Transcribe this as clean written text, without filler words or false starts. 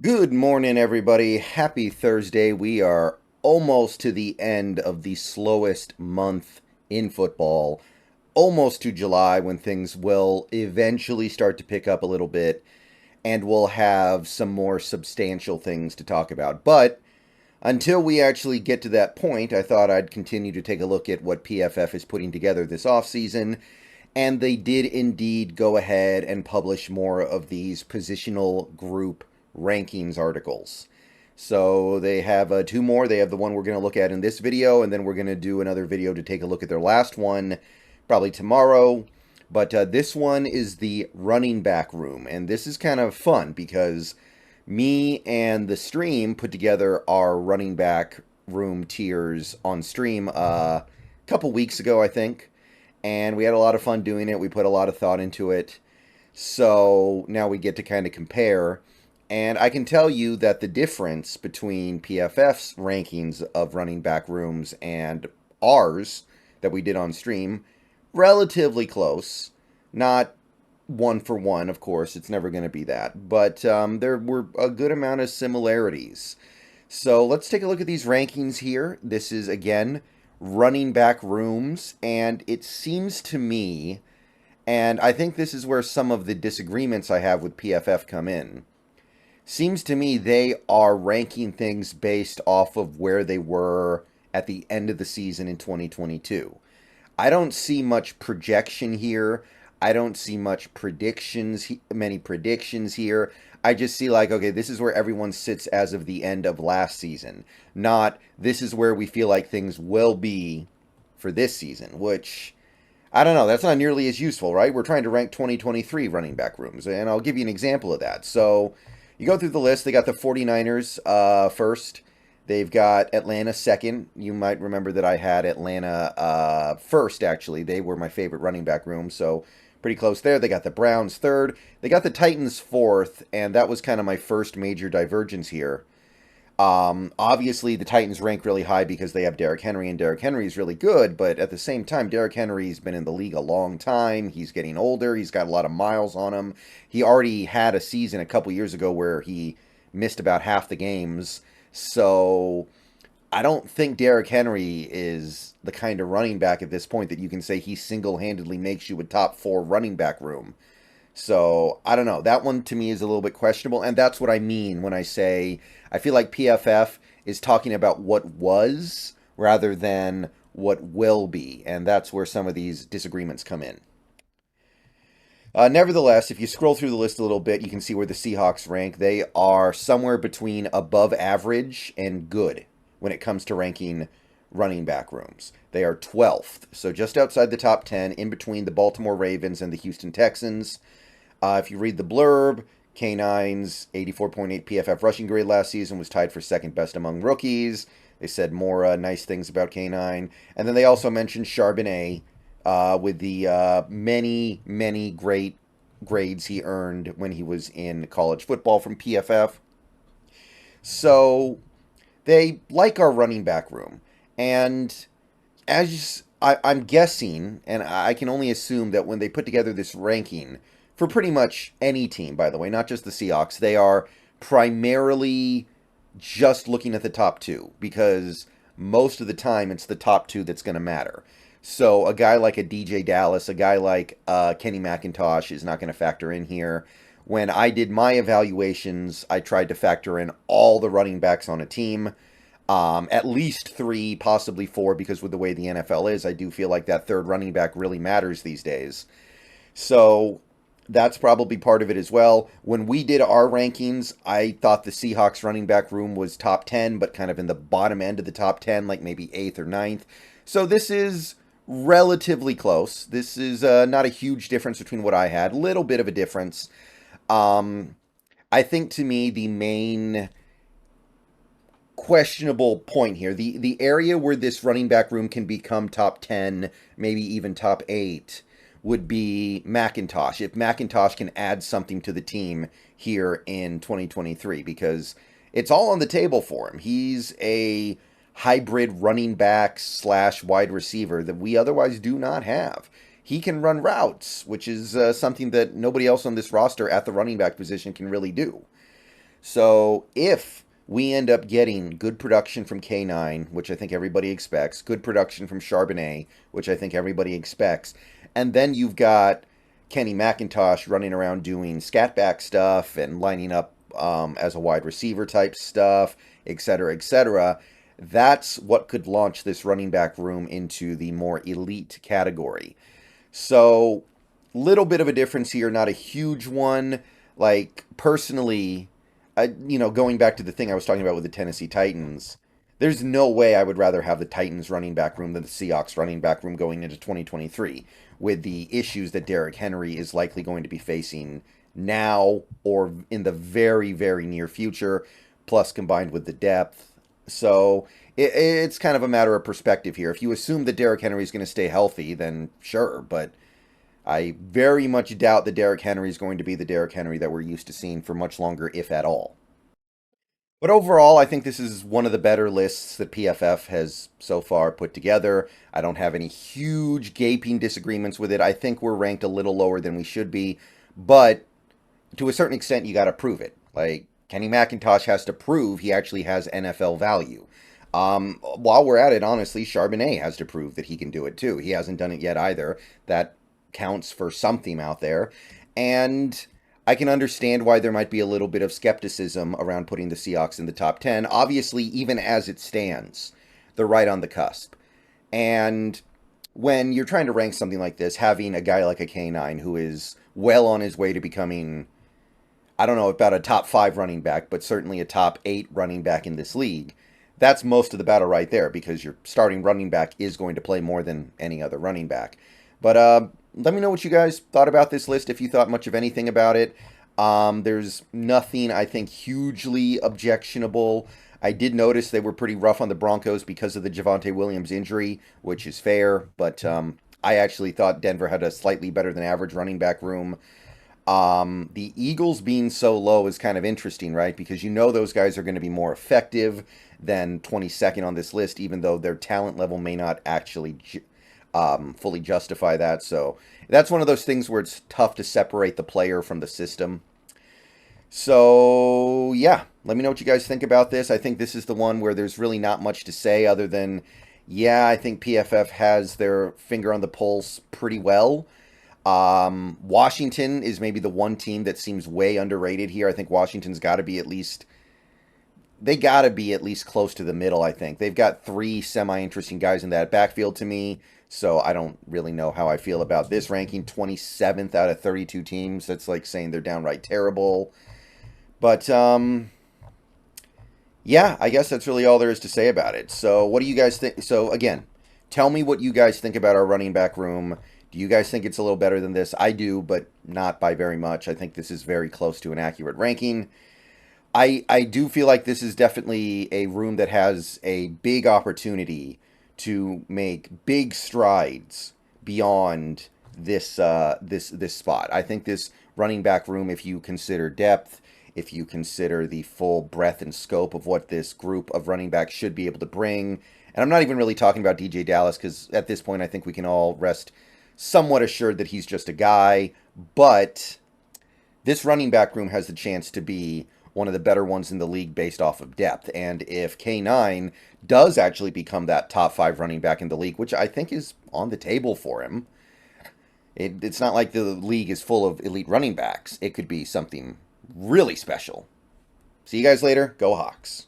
Good morning, everybody. Happy Thursday. We are almost to the end of the slowest month in football, almost to July when things will eventually start to pick up a little bit and we'll have some more substantial things to talk about. But until we actually get to that point, I thought I'd continue to take a look at what PFF is putting together this offseason. And they did indeed go ahead and publish more of these positional group rankings articles. So they have two more. They have the one we're going to look at in this video, and then we're going to do another video to take a look at their last one, probably tomorrow. But this one is the running back room, and this is kind of fun because me and the stream put together our running back room tiers on stream a couple weeks ago, I think, and we had a lot of fun doing it. We put a lot of thought into it. So now we get to kind of compare. And I can tell you that the difference between PFF's rankings of running back rooms and ours that we did on stream, relatively close. Not one for one, of course. It's never going to be that. But there were a good amount of similarities. So let's take a look at these rankings here. This is, again, running back rooms. And it seems to me, and I think this is where some of the disagreements I have with PFF come in. Seems to me they are ranking things based off of where they were at the end of the season in 2022. I don't see much projection here. I don't see much many predictions here. I just see like, okay, this is where everyone sits as of the end of last season. Not this is where we feel like things will be for this season, which I don't know. That's not nearly as useful, right? We're trying to rank 2023 running back rooms, and I'll give you an example of that. So you go through the list. They got the 49ers first. They've got Atlanta second. You might remember that I had Atlanta first, actually. They were my favorite running back room, so pretty close there. They got the Browns third. They got the Titans fourth, and that was kind of my first major divergence here. Obviously, the Titans rank really high because they have Derrick Henry, and Derrick Henry is really good, but at the same time, Derrick Henry's been in the league a long time. He's getting older. He's got a lot of miles on him. He already had a season a couple years ago where he missed about half the games. So I don't think Derrick Henry is the kind of running back at this point that you can say he single-handedly makes you a top four running back room. So I don't know. That one to me is a little bit questionable, and that's what I mean when I say I feel like PFF is talking about what was rather than what will be, and that's where some of these disagreements come in. Nevertheless, if you scroll through the list a little bit, you can see where the Seahawks rank. They are somewhere between above average and good when it comes to ranking running back rooms. They are 12th, so just outside the top 10, in between the Baltimore Ravens and the Houston Texans. If you read the blurb, K9's 84.8 PFF rushing grade last season was tied for second best among rookies. They said more nice things about K9. And then they also mentioned Charbonnet with the many great grades he earned when he was in college football from PFF. So they like our running back room. And I'm guessing, and I can only assume that when they put together this ranking, for pretty much any team, by the way, not just the Seahawks, they are primarily just looking at the top two because most of the time it's the top two that's going to matter. So a guy like a DJ Dallas, a guy like Kenny McIntosh is not going to factor in here. When I did my evaluations, I tried to factor in all the running backs on a team, at least three, possibly four, because with the way the NFL is, I do feel like that third running back really matters these days. So that's probably part of it as well. When we did our rankings, I thought the Seahawks running back room was top 10, but kind of in the bottom end of the top 10, like maybe 8th or ninth. So this is relatively close. This is not a huge difference between what I had. Little bit of a difference. I think to me the main questionable point here, the area where this running back room can become top 10, maybe even top 8, would be McIntosh. If McIntosh can add something to the team here in 2023, because it's all on the table for him. He's a hybrid running back slash wide receiver that we otherwise do not have. He can run routes, which is something that nobody else on this roster at the running back position can really do. So if we end up getting good production from K9, which I think everybody expects, good production from Charbonnet, which I think everybody expects, and then you've got Kenny McIntosh running around doing scatback stuff and lining up as a wide receiver type stuff, etc., etc., that's what could launch this running back room into the more elite category. So, little bit of a difference here, not a huge one. Like, personally, going back to the thing I was talking about with the Tennessee Titans, there's no way I would rather have the Titans running back room than the Seahawks running back room going into 2023 with the issues that Derrick Henry is likely going to be facing now or in the very, very near future, plus combined with the depth. So it's kind of a matter of perspective here. If you assume that Derrick Henry is going to stay healthy, then sure, but I very much doubt that Derrick Henry is going to be the Derrick Henry that we're used to seeing for much longer, if at all. But overall, I think this is one of the better lists that PFF has so far put together. I don't have any huge gaping disagreements with it. I think we're ranked a little lower than we should be, but to a certain extent, you got to prove it. Like, Kenny McIntosh has to prove he actually has NFL value. While we're at it, honestly, Charbonnet has to prove that he can do it too. He hasn't done it yet either. That counts for something out there. And I can understand why there might be a little bit of skepticism around putting the Seahawks in the top 10. Obviously, even as it stands, they're right on the cusp. And when you're trying to rank something like this, having a guy like a K9 who is well on his way to becoming, I don't know about a top 5 running back, but certainly a top 8 running back in this league, that's most of the battle right there because your starting running back is going to play more than any other running back. But let me know what you guys thought about this list, if you thought much of anything about it. There's nothing, I think, hugely objectionable. I did notice they were pretty rough on the Broncos because of the Javonte Williams injury, which is fair, but I actually thought Denver had a slightly better than average running back room. The Eagles being so low is kind of interesting, right? Because you know those guys are going to be more effective than 22nd on this list, even though their talent level may not actually fully justify that. So that's one of those things where it's tough to separate the player from the system. So yeah, let me know what you guys think about this. I think this is the one where there's really not much to say other than, yeah, I think PFF has their finger on the pulse pretty well. Washington is maybe the one team that seems way underrated here. I think Washington's got to be at least, they got to be at least close to the middle, I think. They've got 3 semi-interesting guys in that backfield to me, so I don't really know how I feel about this ranking. 27th out of 32 teams. That's like saying they're downright terrible. But, yeah, I guess that's really all there is to say about it. So what do you guys think? So, again, tell me what you guys think about our running back room. Do you guys think it's a little better than this? I do, but not by very much. I think this is very close to an accurate ranking. I do feel like this is definitely a room that has a big opportunity to make big strides beyond this spot. I think this running back room, if you consider depth, if you consider the full breadth and scope of what this group of running backs should be able to bring, and I'm not even really talking about DJ Dallas because at this point I think we can all rest somewhat assured that he's just a guy, but this running back room has the chance to be one of the better ones in the league based off of depth. And if K9 does actually become that top 5 running back in the league, which I think is on the table for him, it's not like the league is full of elite running backs. It could be something really special. See you guys later. Go Hawks.